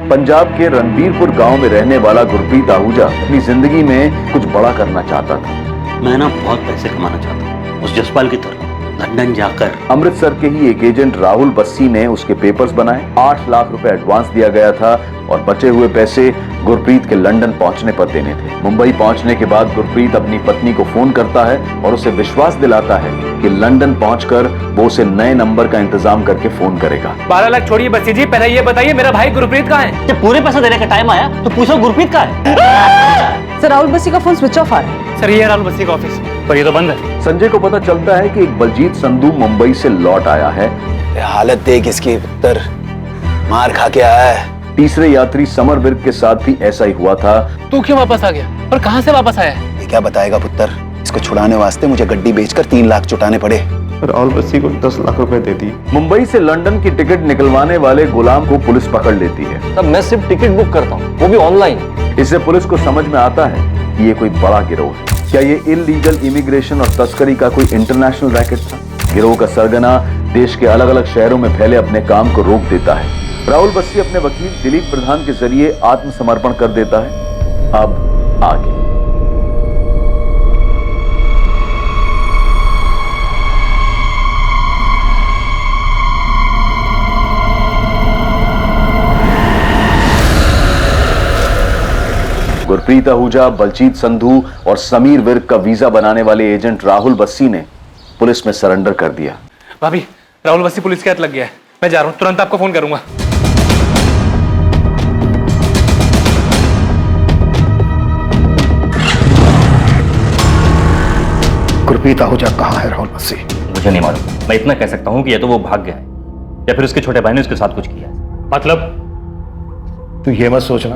पंजाब के रणबीरपुर गांव में रहने वाला गुरप्रीत आहूजा अपनी जिंदगी में कुछ बड़ा करना चाहता था। मैं ना बहुत पैसे कमाना चाहता हूँ, उस जसपाल की तरह लंदन जाकर। अमृतसर के ही एक एजेंट राहुल बस्सी ने उसके पेपर्स बनाए। 8 लाख रुपए एडवांस दिया गया था और बचे हुए पैसे गुरप्रीत के लंदन पहुंचने पर देने थे। मुंबई पहुंचने के बाद गुरप्रीत अपनी पत्नी को फोन करता है और उसे विश्वास दिलाता है कि लंदन पहुंचकर वो उसे नए नंबर का इंतजाम करके फोन करेगा। 12 लाख छोड़िए बस्सी जी, पहले ये बताइए मेरा भाई गुरप्रीत कहाँ है? जब पूरे पैसे देने का टाइम आया तो पूछो गुरप्रीत कहाँ है? सर राहुल बस्सी का फोन स्विच ऑफ आ रहा है। सर ये राहुल बस्सी का ऑफिस, पर ये तो बंद है। संजय को पता चलता है कि एक बलजीत संधू मुंबई से लौट आया है। हालत देख इसकी, पुत्र मार खा के आया है। तीसरे यात्री समर विर्क के साथ भी ऐसा ही हुआ था। तू क्यों वापस आ गया और कहाँ से वापस आया है? ये क्या बताएगा पुत्र, इसको छुड़ाने वास्ते मुझे गड्डी बेचकर 3 लाख जुटाने पड़े। राहुल बस्सी को 10 लाख रुपए दे दी। मुंबई से लंदन की टिकट निकलवाने वाले गुलाम को पुलिस पकड़ लेती है। तब मैं सिर्फ टिकट बुक करता हूँ, वो भी ऑनलाइन। इससे पुलिस को समझ में आता है कि ये कोई बड़ा गिरोह है। क्या ये इलीगल इमिग्रेशन और तस्करी का कोई इंटरनेशनल रैकेट था? गिरोह का सरगना देश के अलग अलग शहरों में फैले अपने काम को रोक देता है। राहुल बस्सी अपने वकील दिलीप प्रधान के जरिए आत्मसमर्पण कर देता है। अब आगे गुरप्रीत आहूजा, बलजीत संधू और समीर विर्क का वीजा बनाने वाले एजेंट राहुल बस्सी ने पुलिस में सरेंडर कर दिया। भाभी, राहुल बस्सी पुलिस के हाथ लग गया है। मैं जा रहा हूँ, तुरंत आपको फोन करूंगा। गुरप्रीत आहूजा कहाँ है राहुल बस्सी? मुझे नहीं मालूम। मैं इतना कह सकता हूँ कि या तो वो भाग गया है या फिर उसके छोटे भाई ने उसके साथ कुछ किया है। मतलब? तू ये मत सोचना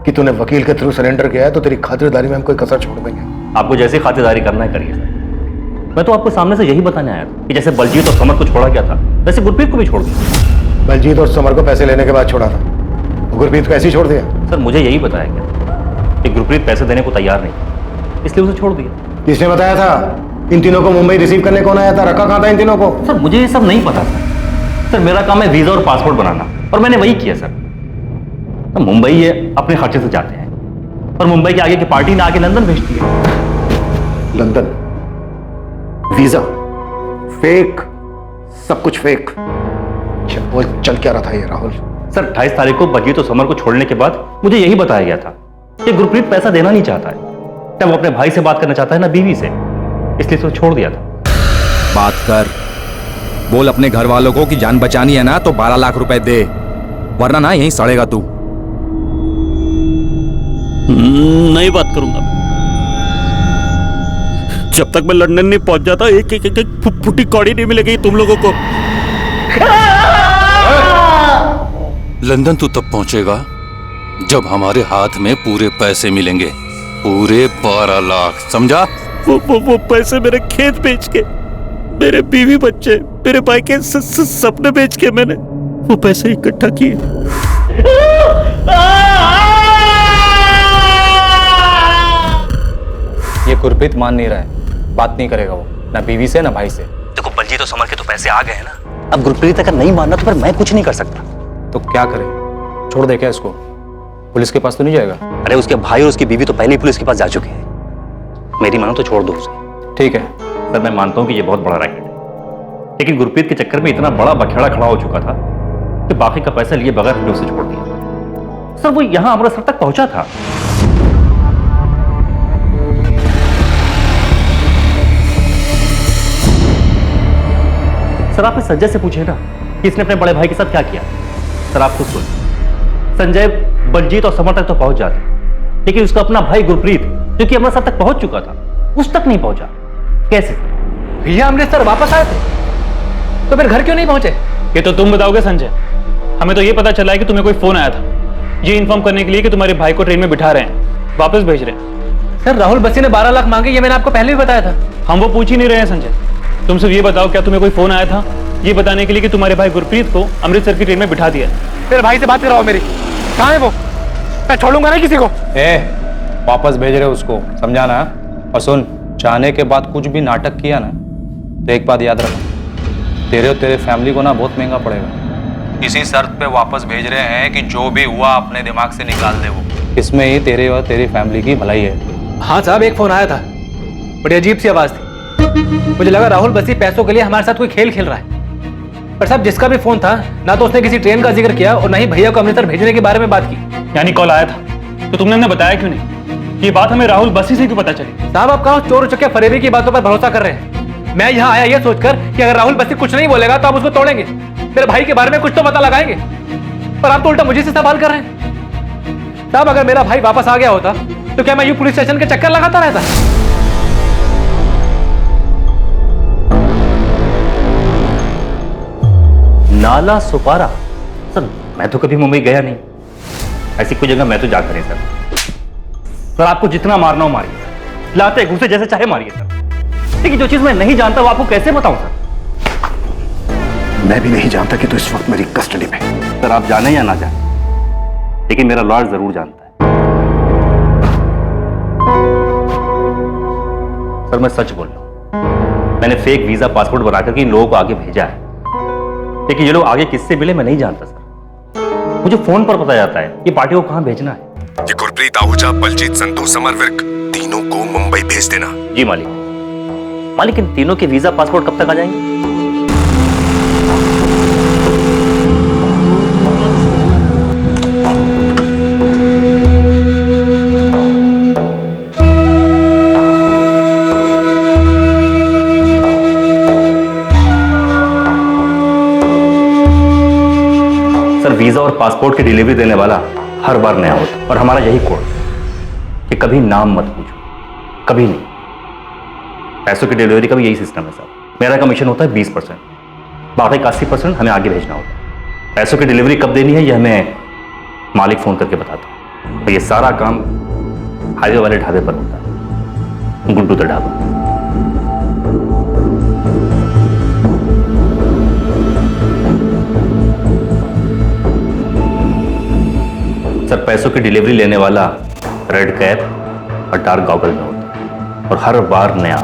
कि तूने वकील के थ्रू सरेंडर किया है तो तेरी खातिरदारी में हम कोई कसर छोड़ देंगे। आपको जैसी खातिरदारी करना है करिए सर। मैं तो आपको सामने से यही बताने आया था कि जैसे बलजीत और समर को छोड़ा गया था वैसे गुरप्रीत को भी छोड़ दिया। बलजीत और समर को पैसे लेने के बाद छोड़ा था, गुरप्रीत को ऐसे ही छोड़ दिया? सर मुझे यही बताया गया कि गुरप्रीत पैसे देने को तैयार नहीं, इसलिए उसे छोड़ दिया। किसने बताया था? इन तीनों को मुंबई रिसीव करने कौन आया था? रखा कहाँ था इन तीनों को? सर मुझे ये सब नहीं पता सर मेरा काम है वीजा और पासपोर्ट बनाना और मैंने वही किया सर। मुंबई ये अपने खर्चे से जाते हैं और मुंबई के आगे की पार्टी ने आके लंदन भेजती है। लंदन? वीजा फेक, सब कुछ फेक। वो चल क्या रहा था ये राहुल? सर 28 तारीख को बलजीत और समर को छोड़ने के बाद मुझे यही बताया गया था कि गुरप्रीत पैसा देना नहीं चाहता है, क्या वो अपने भाई से बात करना चाहता है ना बीवी से, इसलिए तो छोड़ दिया था। बात कर, बोल अपने घर वालों को कि जान बचानी है ना तो 12 लाख रुपए दे, वरना ना यहीं सड़ेगा तू। नहीं बात करूंगा। जब तक मैं लंदन नहीं पहुंच जाता एक फुटी कौड़ी नहीं मिलेगी तुम लोगों को। लंदन तू तब पहुंचेगा जब हमारे हाथ में पूरे पैसे मिलेंगे, पूरे 12 लाख, समझा? वो पैसे मेरे खेत बेच के, मेरे बीवी बच्चे, मेरे भाई के सपने बेच के मैंने वो पैसे इकट्ठा किए। ये गुरप्रीत मान नहीं रहा है, बात नहीं करेगा वो, ना बीवी से ना भाई से। देखो बलजीत और समर के तो पैसे आ गए हैं ना। अब गुरप्रीत अगर नहीं मानना तो फिर मैं कुछ नहीं कर सकता। तो क्या करे? छोड़ दे क्या इसको? पुलिस के पास तो नहीं जाएगा? अरे उसके भाई और उसकी बीवी तो पहले ही पुलिस के पास जा चुके हैं। मेरी मानो तो छोड़ दो उसे। ठीक है सर मैं मानता हूं कि ये बहुत बड़ा रैकेट है, लेकिन गुरप्रीत के चक्कर में इतना बड़ा बखेड़ा खड़ा हो चुका था कि बाकी का पैसा लिए बगैर हमने उसे छोड़ दिया। सर वो यहां अमृतसर तक पहुंचा था। सर आप इस संजय से पूछे ना कि इसने अपने बड़े भाई के साथ क्या किया। सर आप खुद सुन, संजय बलजीत और समर तक तो पहुंच जाते, लेकिन उसका अपना भाई गुरप्रीत जो कि अमृतसर तक पहुंच चुका था उस तक नहीं पहुंचा। कैसे? भैया अमृतसर वापस आए थे तो फिर घर क्यों नहीं पहुंचे? ये तो तुम बताओगे संजय। हमें तो ये पता चला है कि तुम्हें कोई फोन आया था ये इन्फॉर्म करने के लिए कि तुम्हारे भाई को ट्रेन में बिठा रहे हैं, वापस भेज रहे हैं। सर राहुल बस्सी ने 12 लाख मांगे, ये मैंने आपको पहले भी बताया था। हम वो पूछ ही नहीं रहे हैं संजय। तुम सिर्फ ये बताओ क्या तुम्हें कोई फोन आया था ये बताने के लिए कि तुम्हारे भाई गुरप्रीत को अमृतसर की ट्रेन में बिठा दिया? फिर भाई से बात कराओ मेरी। कहाँ है वो? मैं छोड़ूंगा नहीं किसी को। वापस भेज रहे उसको, समझाना। और सुन, चाहने के बाद कुछ भी नाटक किया ना तो एक बात याद रख, तेरे और तेरे फैमिली को ना बहुत महंगा पड़ेगा। इसी शर्त पे वापस भेज रहे हैं कि जो भी हुआ अपने दिमाग से निकाल दे वो। इसमें ही तेरे और तेरी फैमिली की भलाई है। हाँ साहब, एक फोन आया था, बड़ी अजीब सी आवाज थी। मुझे लगा राहुल बस्सी पैसों के लिए हमारे साथ कोई खेल खेल रहा है। पर साहब, जिसका भी फोन था, ना तो उसने किसी ट्रेन का जिक्र किया और ना ही भैया को अमृतसर भेजने के बारे में बात की। यानी कॉल आया था तो तुमने हमें बताया क्यों नहीं? ये बात हमें राहुल बस्सी से क्यों पता चली? साहब, आप कहाँ चोर उचक्के फरेबी की बातों पर भरोसा कर रहे हैं? मैं यहाँ आया ये सोचकर कि अगर राहुल बस्सी कुछ नहीं बोलेगा तो आप उसको तोड़ेंगे, मेरे भाई के बारे में कुछ तो पता लगाएंगे। पर आप तो उल्टा मुझे से सवाल कर रहे हैं। साहब, अगर मेरा भाई वापस आ गया होता तो क्या मैं यूं पुलिस स्टेशन के चक्कर लगाता रहता? नाला सुपारा? सर मैं तो कभी मुंबई गया नहीं, ऐसी कोई जगह मैं तो जाकर नहीं सर। सर आपको जितना मारना हो मारिए, लाते घुसे जैसे चाहे मारिए सर, लेकिन जो चीज मैं नहीं जानता वो आपको कैसे बताऊं सर? मैं भी नहीं जानता कि तू इस वक्त मेरी कस्टडी में। सर आप जाने या ना जाने, लेकिन मेरा लॉयर जरूर जानता है। सर मैं सच बोल रहा हूं, मैंने फेक वीजा पासपोर्ट बनाकर के इन लोगों को आगे भेजा है, लेकिन ये लोग आगे किससे मिले मैं नहीं जानता सर। मुझे फोन पर पता जाता है ये पार्टी को कहां भेजना है। ये गुरप्रीत आहूजा, बलजीत संधू, समर विर्क, तीनों को मुंबई भेज देना। जी मालिक इन तीनों के वीजा पासपोर्ट कब तक आ जाएंगे? सर वीजा और पासपोर्ट की डिलीवरी देने वाला हर बार नया होता और हमारा यही कोड कि कभी नाम मत पूछो, कभी नहीं। पैसों की डिलीवरी का भी यही सिस्टम है सर। मेरा कमीशन होता है 20%, बाकी का 80% हमें आगे भेजना होता है। पैसों की डिलीवरी कब देनी है यह हमें मालिक फोन करके बताता है। तो ये सारा काम हाईवे वाले ढाबे पर होता है, गुड्डू द ढाबा। सर पैसों की डिलीवरी लेने वाला रेड कैप और डार्क गॉगल में होता है और हर बार नया।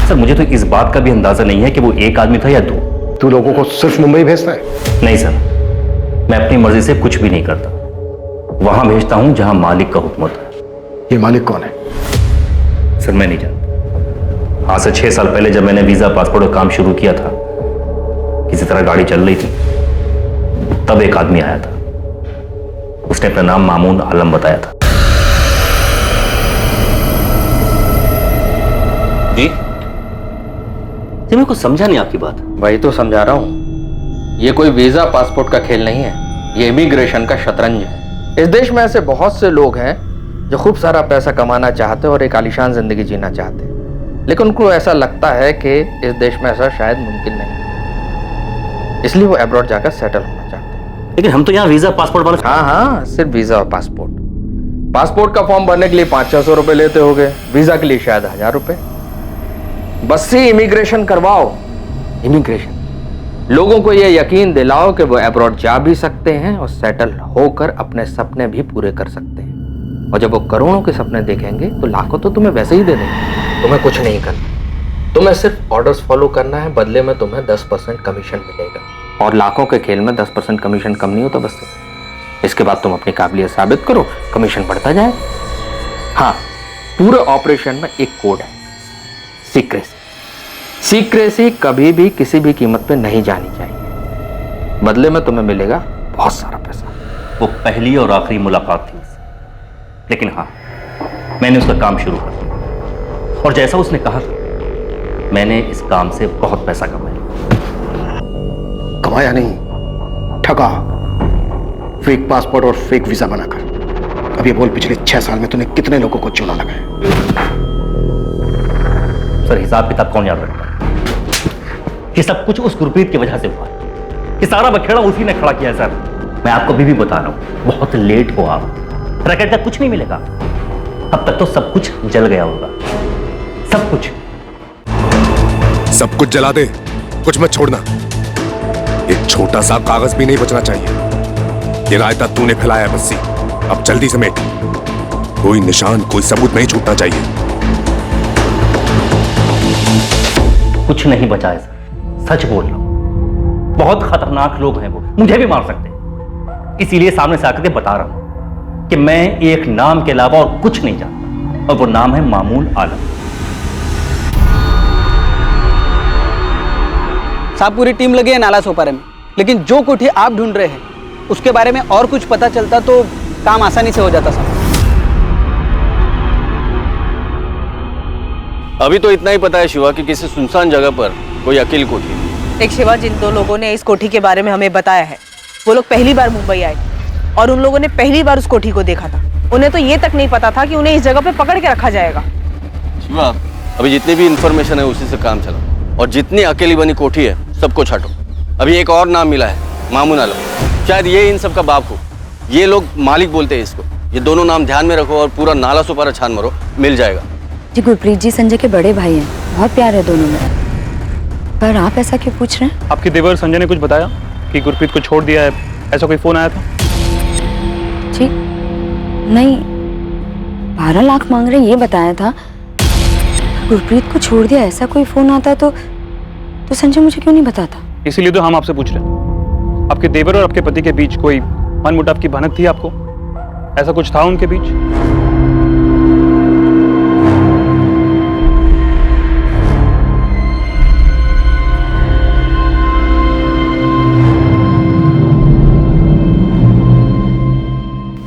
सर मुझे तो इस बात का भी अंदाजा नहीं है कि वो एक आदमी था या दो। तू लोगों को सिर्फ मुंबई भेजता है? नहीं सर, मैं अपनी मर्जी से कुछ भी नहीं करता, वहां भेजता हूं जहां मालिक का हुक्म होता है। ये मालिक कौन है? सर मैं नहीं जानता। आज से 6 साल पहले जब मैंने वीजा पासपोर्ट का काम शुरू किया था, किसी तरह गाड़ी चल रही थी, तब एक आदमी आया था। उसने अपना नाम मामून आलम बताया था। जी मेरे को समझा नहीं आपकी बात। वही तो समझा रहा हूं, ये कोई वीजा पासपोर्ट का खेल नहीं है, ये इमिग्रेशन का शतरंज है। इस देश में ऐसे बहुत से लोग हैं जो खूब सारा पैसा कमाना चाहते और एक आलीशान जिंदगी जीना चाहते हैं, लेकिन उनको ऐसा लगता है कि इस देश में ऐसा शायद मुमकिन नहीं, इसलिए वो अब्रॉड जाकर सेटल होना चाहते हैं। लेकिन हम तो यहाँ वीजा पासपोर्ट वाले। हाँ, सिर्फ वीजा और पासपोर्ट का फॉर्म भरने के लिए 500-600 रुपए लेते होगे, वीजा के लिए शायद 1000 रुपए। बस से इमिग्रेशन करवाओ। इमिग्रेशन लोगों को यह यकीन दिलाओ कि वो अब्रॉड जा भी सकते हैं और सेटल होकर अपने सपने भी पूरे कर सकते हैं, और जब वो करोड़ों के सपने देखेंगे तो लाखों तो तुम्हें वैसे ही दे देंगे। तुम्हें कुछ नहीं करना, तुम्हें सिर्फ ऑर्डर्स फॉलो करना है, बदले में तुम्हें 10% कमीशन मिलेगा, और लाखों के खेल में 10% कमीशन कम नहीं होता बस। इसके बाद तुम अपनी काबिलियत साबित करो, कमीशन बढ़ता जाए। हाँ, पूरे ऑपरेशन में एक कोड है, सीक्रेसी कभी भी किसी भी कीमत पे नहीं जानी चाहिए, बदले में तुम्हें मिलेगा बहुत सारा पैसा। वो पहली और आखिरी मुलाकात थी, लेकिन हाँ मैंने उसका काम शुरू कर दिया, और जैसा उसने कहा मैंने इस काम से बहुत पैसा कमाया नहीं, ठगा, फेक पासपोर्ट और फेक वीजा बनाकर। अब ये बोल, पिछले 6 साल में तूने कितने लोगों को चूना लगाया? सर हिसाब किताब कौन याद रखता है? ये सब कुछ उस गुरप्रीत की वजह से हुआ, ये सारा बखेड़ा उसी ने खड़ा किया है सर। मैं आपको अभी भी बता रहा हूं, बहुत लेट हो आप, रैकेट का कुछ नहीं मिलेगा। अब तक तो सब कुछ जल गया होगा, सब कुछ। सब कुछ जला दे, कुछ मत छोड़ना। एक छोटा सा कागज भी नहीं बचना चाहिए। ये रायता तूने फैलाया बस्सी, अब जल्दी समेट। कोई निशान, कोई सबूत नहीं छूटना चाहिए। कुछ नहीं बचा है सर, सच बोल रहा हूं। बहुत खतरनाक लोग हैं वो, मुझे भी मार सकते हैं। इसीलिए सामने से आकर के बता रहा हूं कि मैं एक नाम के अलावा और कुछ नहीं जानता, और वो नाम है मामून आलम। साहब पूरी टीम लगी है नाला सोपारे में, लेकिन जो कोठी आप ढूंढ रहे हैं उसके बारे में और कुछ पता चलता तो काम आसानी से हो जाता साहब। अभी तो इतना ही पता है शिवा कि किसी सुनसान जगह पर कोई अकेली कोठी है। एक शिवा, जिन दो लोगों ने इस कोठी के बारे में हमें बताया है वो लोग पहली बार मुंबई आए और उन लोगों ने पहली बार उस कोठी को देखा था। उन्हें तो ये तक नहीं पता था कि उन्हें इस जगह पे पकड़ के रखा जाएगा। शिवा, अभी जितनी भी इंफॉर्मेशन है उसी से काम चला, और जितनी अकेली बनी कोठी है सबको छाटो। अभी एक और नाम मिला है, मामून आलम। शायद ये इन सब का बाप हो। ये लोग मालिक बोलते हैं इसको। ये दोनों नाम ध्यान में रखो और पूरा नाला सुपारा छान मारो, मिल जाएगा। जी गुरप्रीत जी संजय के बड़े भाई हैं, बहुत प्यार है दोनों में। पर आप ऐसा क्यों पूछ रहे हैं? आपके देवर संजय ने कुछ बताया कि गुरप्रीत को छोड़ दिया है, ऐसा कोई फोन आया था? जी नहीं, 12 लाख मांग रहे ये बताया था। गुरप्रीत को छोड़ दिया ऐसा कोई फोन आता तो संजय मुझे क्यों नहीं बताता? इसीलिए तो हम आपसे पूछ रहे हैं। आपके देवर और आपके पति के बीच कोई मनमुटाव की भनक थी आपको? ऐसा कुछ था उनके बीच?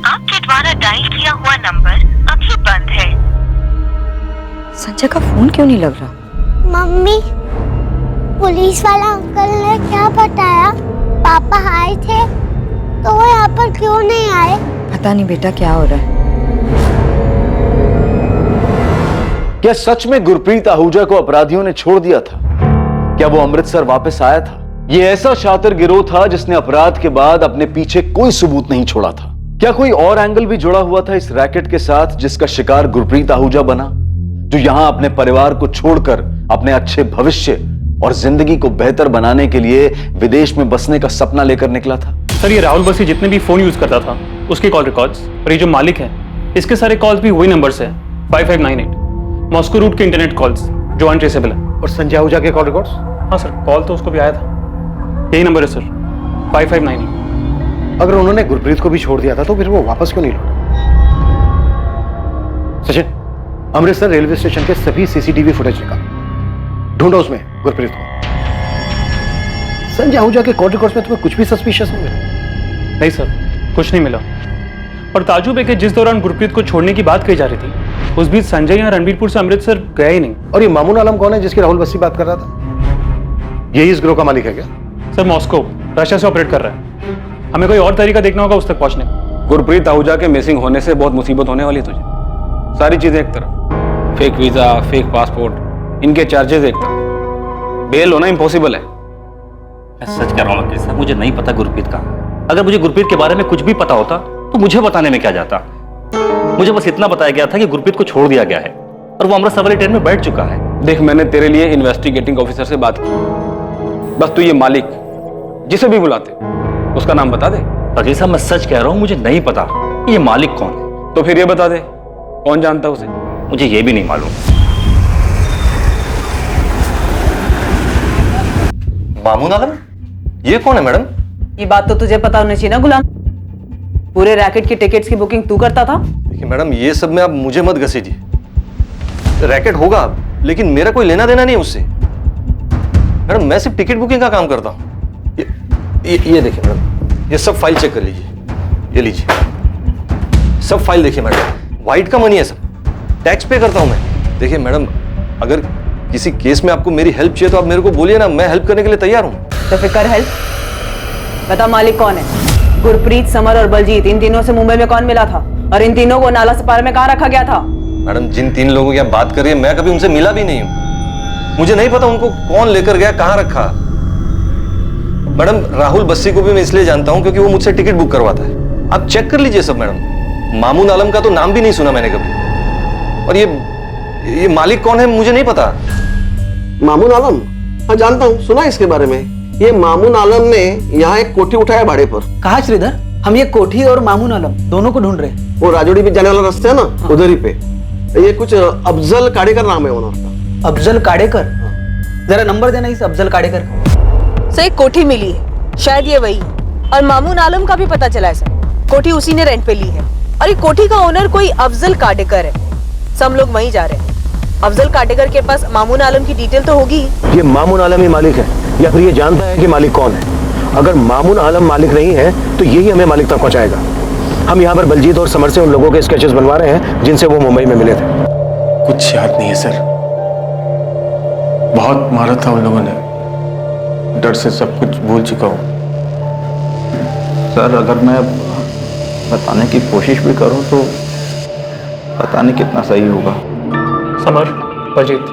आपके द्वारा डायल किया हुआ नंबर अभी बंद है। संजय का फोन क्यों नहीं लग रहा? मम्मी, पुलिस वाला अंकल ने क्या बताया? पापा आए थे तो वो यहाँ पर क्यों नहीं आए? पता नहीं बेटा क्या हो रहा है। क्या सच में गुरप्रीत आहूजा को अपराधियों ने छोड़ दिया था? क्या वो अमृतसर वापस आया था? ये ऐसा शातिर गिरोह था जिसने अपराध के बाद अपने पीछे कोई सबूत नहीं छोड़ा था। क्या कोई और एंगल भी जुड़ा हुआ था इस रैकेट के साथ जिसका शिकार गुरप्रीत आहूजा बना, जो यहां अपने परिवार को छोड़कर अपने अच्छे भविष्य और जिंदगी को बेहतर बनाने के लिए विदेश में बसने का सपना लेकर निकला था? सर, ये राहुल बसी जितने भी फोन यूज करता था उसके कॉल रिकॉर्ड्स, और ये जो मालिक है इसके सारे कॉल्स भी वही नंबर से है, 5598 मॉस्को रूट के इंटरनेट कॉल्स जो अनट्रेसेबल है। और संजय आहूजा के कॉल रिकॉर्ड्स? हाँ सर, कॉल तो उसको भी आया था। यही नंबर है सर, 5598। अगर उन्होंने गुरप्रीत को भी छोड़ दिया था तो फिर वो वापस क्यों नहीं लौटा? सचिन, अमृतसर रेलवे स्टेशन के सभी सीसीटीवी फुटेज निकाल, ढूंढो उसमें गुरप्रीत को। संजय आहूजा के कॉल रिकॉर्ड्स में तुम्हें कुछ भी सस्पिशियस नहीं मिला? नहीं सर, कुछ नहीं मिला। और ताजुब है कि जिस दौरान गुरप्रीत को छोड़ने की बात कही जा रही थी उस बीच संजय यहाँ रणबीरपुर से अमृतसर गया ही नहीं। और ये मामून आलम कौन है जिसकी राहुल बस्सी बात कर रहा था? यही इस ग्रोह का मालिक है क्या? सर, मॉस्को रशिया से ऑपरेट कर रहा है। हमें कोई और तरीका देखना होगा उस तक पहुंचने का। गुरप्रीत आहूजा के मिसिंग होने से बहुत मुसीबत होने वाली है तुझे। सारी चीजें एक तरफ, फेक वीजा, फेक पासपोर्ट, इनके चार्जेस एक तरफ, बेल होना इम्पॉसिबल है। मैं सच कह रहा हूँ वकील साहब, मुझे नहीं पता गुरप्रीत का। अगर मुझे गुरप्रीत के बारे में कुछ भी पता होता तो मुझे बताने में क्या जाता। मुझे बस इतना बताया गया था कि गुरप्रीत को छोड़ दिया गया है और वो अमृतसर वाली ट्रेन में बैठ चुका है। देख, मैंने तेरे लिए इन्वेस्टिगेटिंग ऑफिसर से बात की। बस तू ये मालिक जिसे भी बुलाते उसका नाम बता दे। वकील साहब, मैं सच कह रहा हूँ, मुझे नहीं पता ये मालिक कौन है। तो फिर ये बता दे, कौन जानता उसे? मुझे ये भी नहीं मालूम। मामून आलम? ये कौन है मैडम? ये बात तो तुझे पता होनी चाहिए ना गुलाम। पूरे रैकेट की टिकट्स की बुकिंग तू करता था। देखिए मैडम, ये सब में आप मुझे मत घसीटिए। रैकेट होगा लेकिन मेरा कोई लेना देना नहीं है उससे। मैडम, मैं सिर्फ टिकट बुकिंग का काम करता हूँ। ये देखिए मैडम, ये सब फाइल चेक कर लीजिए। ये लीजिए, सब फाइल देखिए मैडम, व्हाइट का मनी है सब। टैक्स पे करता हूँ मैं। देखिए मैडम, अगर किसी केस में आपको मेरी हेल्प चाहिए तो आप मेरे को बोलिए ना, मैं हेल्प करने के लिए तैयार हूँ। तो फिर कर हेल्प। बता मालिक कौन है? गुरप्रीत, समर और बलजीत, इन तीनों से मुंबई में कौन मिला था और इन तीनों को नाला सपारा में कहाँ रखा गया था? मैडम, जिन 3 लोगों की आप बात कर रही है मैं कभी उनसे मिला भी नहीं हूँ। मुझे नहीं पता उनको कौन लेकर गया, कहाँ रखा। मैडम, राहुल बस्सी को भी मैं इसलिए जानता हूँ क्योंकि वो मुझसे टिकट बुक करवाता है। आप चेक कर लीजिए सब मैडम। मामून आलम का तो नाम भी नहीं सुना मैंने कभी। और ये मालिक कौन है मुझे नहीं पता। मामून आलम? हाँ जानता हूँ, सुना इसके बारे में। ये मामून आलम ने यहाँ एक कोठी उठाया भाड़े पर। कहा श्रीधर? हम ये कोठी और मामून आलम दोनों को ढूंढ रहे हैं। वो राजोड़ी भी जाने वाला रास्ता है ना, हाँ। उधर ही पे। ये कुछ अफजल काड़ेकर नाम है ओनर का। अफजल काड़ेकर? जरा नंबर देना इस अफजल काड़ेकर का। सर एक कोठी मिली है, शायद ये वही है। और मामून आलम का भी पता चला है सर, कोठी उसी ने रेंट पे ली है। और ये कोठी का ओनर कोई अफजल काडेकर है। सब लोग वहीं जा रहे हैं। अफजल काडेकर के पास मामून आलम की डिटेल तो होगी। ये मामून आलम ही मालिक है या फिर ये जानता है कि मालिक कौन है? अगर मामून आलम मालिक नहीं है तो यही हमें मालिक तक पहुंचाएगा। हम यहाँ पर बलजीत और समर से उन लोगों के स्केचेस बनवा रहे हैं जिनसे वो मुंबई में मिले थे। कुछ याद नहीं है सर, बहुत मारा था उन लोगों ने, डर से सब कुछ भूल चुका हूँ। सर अगर मैं बताने की कोशिश भी करूं तो पता नहीं कितना सही होगा। समर, बलजीत,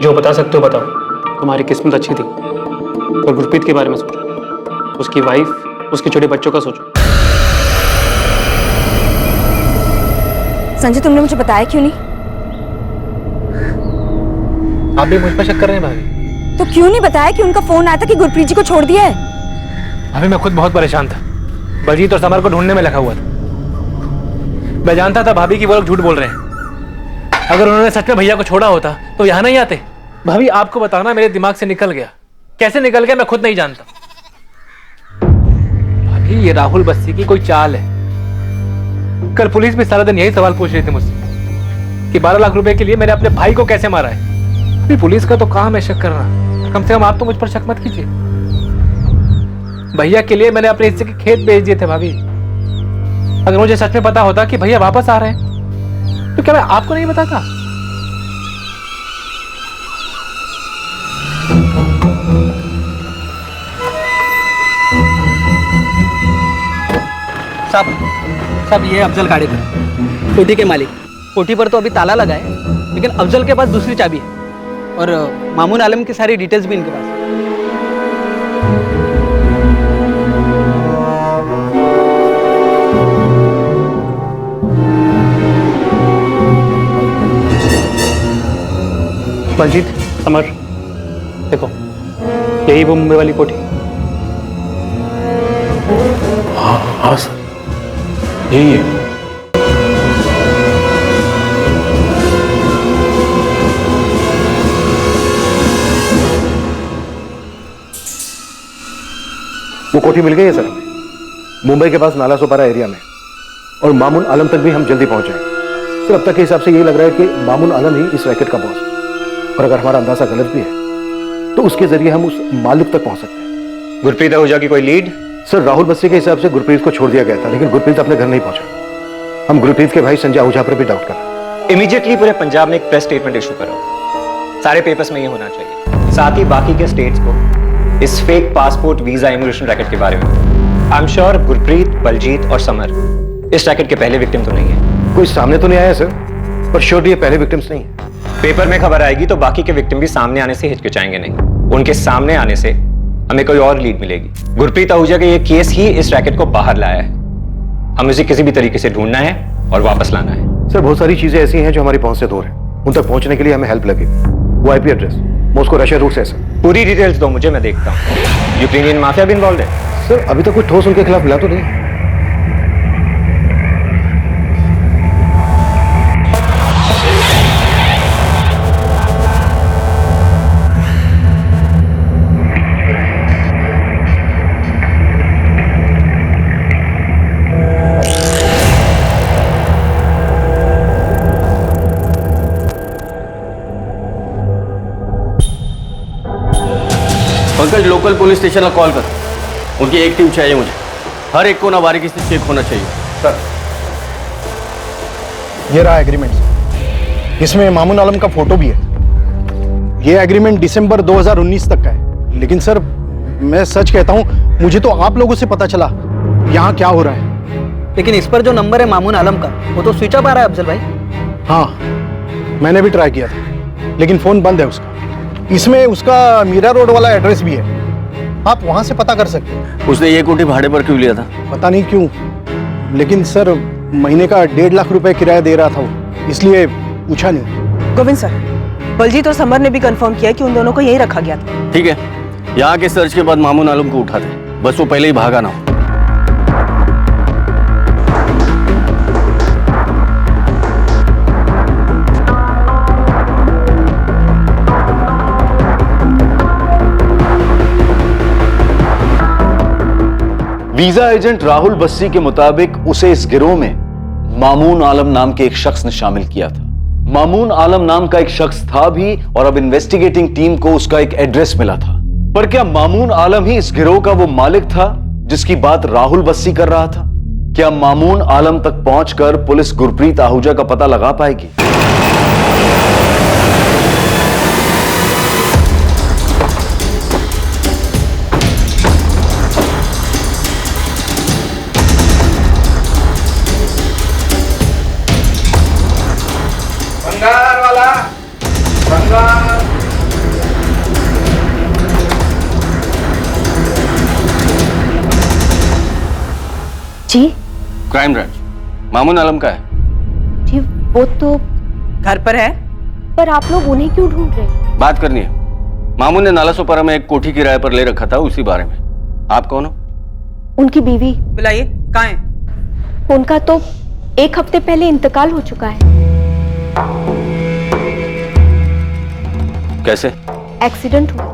जो बता सकते हो बताओ। तुम्हारी किस्मत अच्छी थी। और गुरप्रीत के बारे में सोचो, उसकी वाइफ, उसके छोटे बच्चों का सोचो। संजय तुमने मुझे बताया क्यों नहीं? आप भी मुझ पर शक कर रहे हैं भाभी? तो क्यों नहीं बताया कि उनका फोन आया था कि गुरप्रीत जी को छोड़ दिया है? भाभी मैं खुद बहुत परेशान था, बलजीत और समर को ढूंढने में लगा हुआ था। मैं जानता था भाभी कि वो लोग झूठ बोल रहे हैं। अगर उन्होंने सच में भैया को छोड़ा होता तो यहाँ नहीं आते। भाभी आपको बताना मेरे दिमाग से निकल गया, कैसे निकल गया मैं खुद नहीं जानता। भाभी ये राहुल बस्सी की कोई चाल है। कल पुलिस भी सारा दिन यही सवाल पूछ रही थी मुझसे कि 12 लाख रुपए के लिए मैंने अपने भाई को कैसे मारा है। अभी पुलिस का तो काम है शक करना, कम से कम आप तो मुझ पर शक मत कीजिए। भैया के लिए मैंने अपने हिस्से के खेत बेच दिए थे भाभी। अगर मुझे सच में पता होता कि भैया वापस आ रहे हैं तो क्या मैं आपको नहीं बताता? सब ये अफजल काडेकर, कोठी के मालिक। कोठी पर तो अभी ताला लगा है, लेकिन अफजल के पास दूसरी चाबी है और मामून आलम की सारी डिटेल्स भी इनके पास है। बलजीत, समर, देखो यही वो मुंबई वाली कोठी। हाँ सर, यही है। वो कोठी मिल गई है सर, मुंबई के पास नाला सोपारा एरिया में। और मामून आलम तक भी हम जल्दी पहुंच जाएंगे। सर अब तक के हिसाब से यही लग रहा है कि मामून आलम ही इस रैकेट का बॉस है। और अगर हमारा अंदाजा गलत भी है तो उसके जरिए हम उस मालिक तक पहुंच सकते हैं। गुरप्रीत आहूजा की कोई लीड? सर राहुल बस्सी के हिसाब से गुरप्रीत को छोड़ दिया गया था, लेकिन गुरप्रीत अपने घर नहीं पहुंचा। हम गुरप्रीत के भाई संजय आहूजा पर भी डाउट कर रहे हैं। इमीडिएटली पूरे पंजाब में एक प्रेस स्टेटमेंट इशू करो, सारे पेपर्स में ये होना चाहिए। साथ ही बाकी के स्टेट्स को इस fake passport visa immigration racket के बारे में। I am sure Gurpreet, Baljeet और समर इस रैकेट के पहले विक्टिम तो नहीं है। कोई सामने तो नहीं आया सर, पर श्योर ये पहले विक्टिम्स नहीं है। पेपर में खबर आएगी तो बाकी के विक्टिम भी सामने आने से हिचकिचाएंगे नहीं। उनके सामने आने से हमें कोई और लीड मिलेगी। गुरप्रीत आहूजा का ये केस ही इस रैकेट को बाहर लाया है। हमें उसे किसी भी तरीके से ढूंढना है और वापस लाना है। सर बहुत सारी चीजें ऐसी हैं जो हमारी पहुंच से दूर हैं। उन तक पहुंचने के लिए हमें हेल्प लगेगी। वो IP address, Moscow Russia route से सर। पूरी डिटेल्स दो मुझे, मैं देखता हूँ। यूक्रेनियन माफिया भी इन्वॉल्व है? सर अभी तक कोई ठोस उनके खिलाफ मिला तो नहीं। पंकज लोकल पुलिस स्टेशन का कॉल कर, उनकी एक टीम चाहिए मुझे। हर एक को ना बारीकी से चेक होना चाहिए। सर ये रहा एग्रीमेंट, इसमें मामून आलम का फोटो भी है। ये एग्रीमेंट दिसंबर 2019 तक का है। लेकिन सर मैं सच कहता हूँ, मुझे तो आप लोगों से पता चला यहाँ क्या हो रहा है। लेकिन इस पर जो नंबर है मामून आलम का, वो तो स्विच ऑफ आ रहा है अफजल भाई। हाँ मैंने भी ट्राई किया था, लेकिन फोन बंद है उसका। इसमें उसका मीरा रोड वाला एड्रेस भी है, आप वहां से पता कर सकते हैं। उसने ये कोठी भाड़े पर क्यों लिया था? पता नहीं क्यों, लेकिन सर महीने का 1.5 लाख रुपए किराया दे रहा था वो, इसलिए पूछा नहीं। गोविंद सर, बलजीत और समर ने भी कंफर्म किया कि उन दोनों को यही रखा गया था। ठीक है, यहाँ के सर्च के बाद मामून आलम को उठा दे, बस वो पहले ही भागा ना हो। वीजा एजेंट राहुल बस्सी के मुताबिक उसे इस गिरोह में मामून आलम नाम के एक शख्स ने शामिल किया था। मामून आलम नाम का एक शख्स था भी और अब इन्वेस्टिगेटिंग टीम को उसका एक एड्रेस मिला था। पर क्या मामून आलम ही इस गिरोह का वो मालिक था जिसकी बात राहुल बस्सी कर रहा था? क्या मामून आलम तक पहुंचकर पुलिस गुरप्रीत आहूजा का पता लगा पाएगी? भंगार वाला भंगार। जी क्राइम ब्रांच। मामून आलम का है जी, वो तो घर पर है। पर आप लोग उन्हें क्यों ढूंढ रहे हैं? बात करनी है। मामून ने नालासोपारा में एक कोठी किराए पर ले रखा था, उसी बारे में। आप कौन हो? उनकी बीवी। बुलाइए, कहाँ है? उनका तो 1 हफ्ते पहले इंतकाल हो चुका है। कैसे? एक्सीडेंट हुआ था।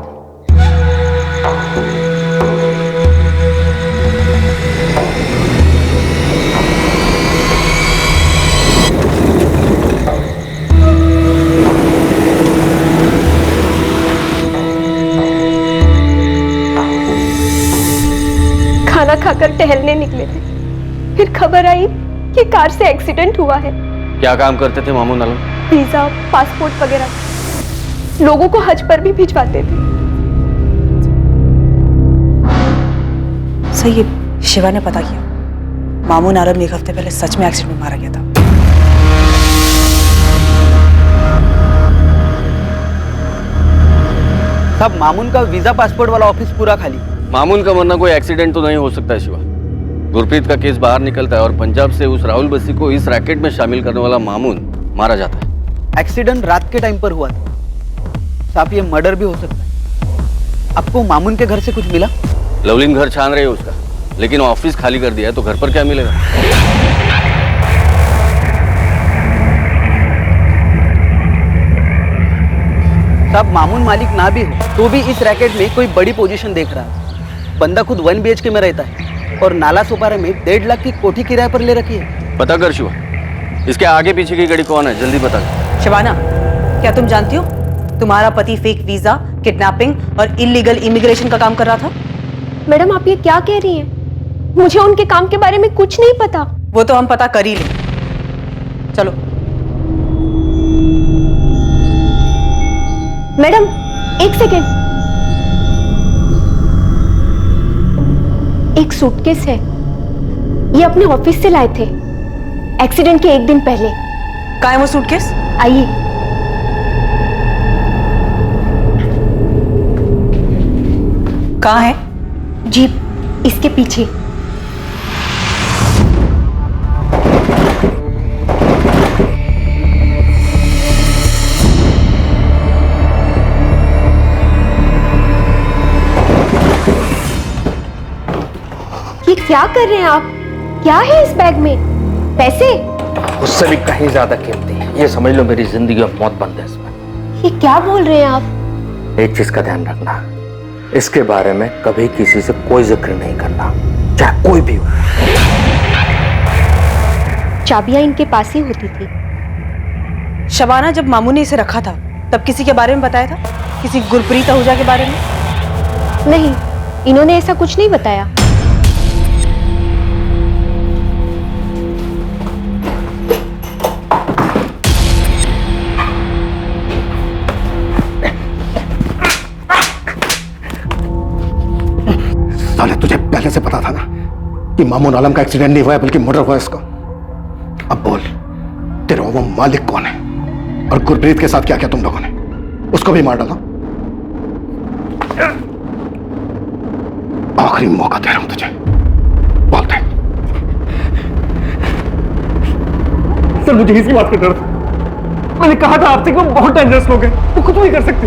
खाना खाकर टहलने निकले थे, फिर खबर आई कि कार से एक्सीडेंट हुआ है। क्या काम करते थे मामून आलम? वीजा, पासपोर्ट वगैरह लोगों को हज पर भी भिजवाते थे। सही है, शिवा ने पता किया। मामून आलम 1 हफ्ते पहले सच में एक्सीडेंट में मारा गया था। साहब, मामून का वीजा पासपोर्ट वाला ऑफिस पूरा खाली। मामून का मरना कोई एक्सीडेंट तो नहीं हो सकता है शिवा। गुरप्रीत का केस बाहर निकलता है और पंजाब से उस राहुल बस्सी को इस रैकेट में शामिल करने वाला मामून मारा जाता है। एक्सीडेंट रात के टाइम पर हुआ था साहब, ये मर्डर भी हो सकता है। आपको मामून के घर से कुछ मिला? लवलीन घर छान रहे है उसका, लेकिन ऑफिस खाली कर दिया है, तो घर पर क्या मिलेगा? साहब, मामून मालिक ना भी हो तो भी इस रैकेट में कोई बड़ी पोजीशन देख रहा है। बंदा खुद 1 BHK में रहता है और नालासोपारा में 1.5 लाख की कोठी किराए पर ले रखी है। पता कर शिवा, इसके आगे पीछे की गाड़ी कौन है, जल्दी बता। शिवाना, क्या तुम जानती हो तुम्हारा पति फेक वीजा, किडनैपिंग और इलीगल इमिग्रेशन का काम कर रहा था? मैडम, आप ये क्या कह रही हैं? मुझे उनके काम के बारे में कुछ नहीं पता। वो तो हम पता कर ही लें। चलो। Madam, 1 second. एक सूटकेस है, ये अपने ऑफिस से लाए थे एक्सीडेंट के 1 दिन पहले। कहाँ है वो सूटकेस? आइए। कहाँ है? जीप इसके पीछे। ये क्या कर रहे हैं आप? क्या है इस बैग में? पैसे? उससे भी कहीं ज्यादा कीमती है। ये समझ लो मेरी जिंदगी और मौत बंद है इसमें। ये क्या बोल रहे हैं आप? एक चीज का ध्यान रखना, इसके बारे में कभी किसी से कोई जिक्र नहीं करना, चाहे कोई भी हो। चाबियां इनके पास ही होती थी। शबाना, जब मामू ने इसे रखा था तब किसी के बारे में बताया था? किसी गुरप्रीत आहूजा के बारे में? नहीं, इन्होंने ऐसा कुछ नहीं बताया। साले, तुझे पहले से पता था ना कि मामून आलम का एक्सीडेंट नहीं हुआ है बल्कि मर्डर हुआ है इसका। अब बोल, तेरा वो मालिक कौन है और गुरप्रीत के साथ क्या किया तुम लोगों ने? उसको भी मार डाला। आखिरी मौका दे रहा हूं तुझे, बोल दे। सर, मुझे इसी बात का डर था। मैंने कहा था आपसे कि वो बहुत डेंजरस लोग हैं, वो कुछ नहीं कर सकते।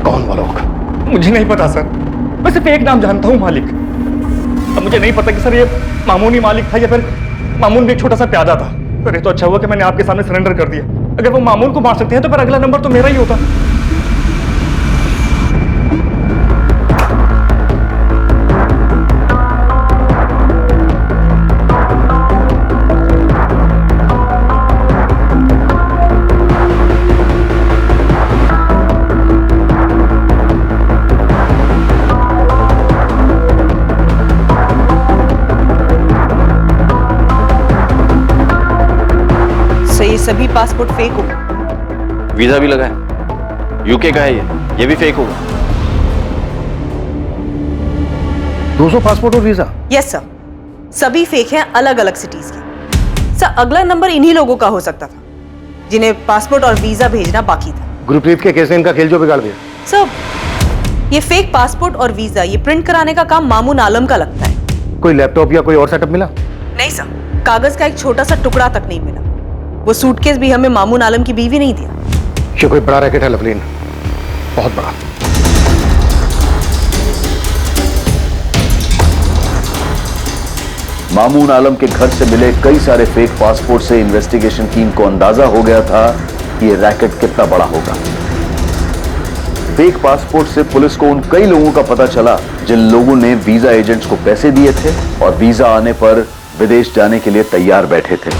कौन वो लोग? मुझे नहीं पता सर, मैं सिर्फ एक नाम जानता हूँ, मालिक। अब मुझे नहीं पता कि सर ये मामून ही मालिक था या फिर मामून भी एक छोटा सा प्यादा था। सर, ये तो अच्छा हुआ कि मैंने आपके सामने सरेंडर कर दिया। अगर वो मामून को मार सकते हैं तो फिर अगला नंबर तो मेरा ही होता। सभी पासपोर्ट फेक हो। वीजा भी लगा है, यूके का है ये भी फेक होगा। 200 पासपोर्ट और वीजा? यस सर, सभी फेक हैं, अलग अलग सिटीज के। सर अगला नंबर इन्हीं लोगों का हो सकता था जिन्हें पासपोर्ट और वीजा भेजना बाकी था। गुरप्रीत के केस ने इनका खेल जो बिगाड़ दिया। सर ये फेक पासपोर्ट और वीजा ये प्रिंट कराने का काम मामून आलम का लगता है। कोई लैपटॉप या कोई और सेटअप मिला? नहीं सर, कागज का एक छोटा सा टुकड़ा तक नहीं मिला। वो सूटकेस भी हमें मामून आलम की बीवी नहीं दिया। ये कोई बड़ा रैकेट है लवलीन, बहुत बड़ा। मामून आलम के घर से मिले कई सारे फेक पासपोर्ट से इन्वेस्टिगेशन टीम को अंदाजा हो गया था कि ये रैकेट कितना बड़ा होगा। फेक पासपोर्ट से पुलिस को उन कई लोगों का पता चला जिन लोगों ने वीजा एजेंट्स को पैसे दिए थे और वीजा आने पर विदेश जाने के लिए तैयार बैठे थे।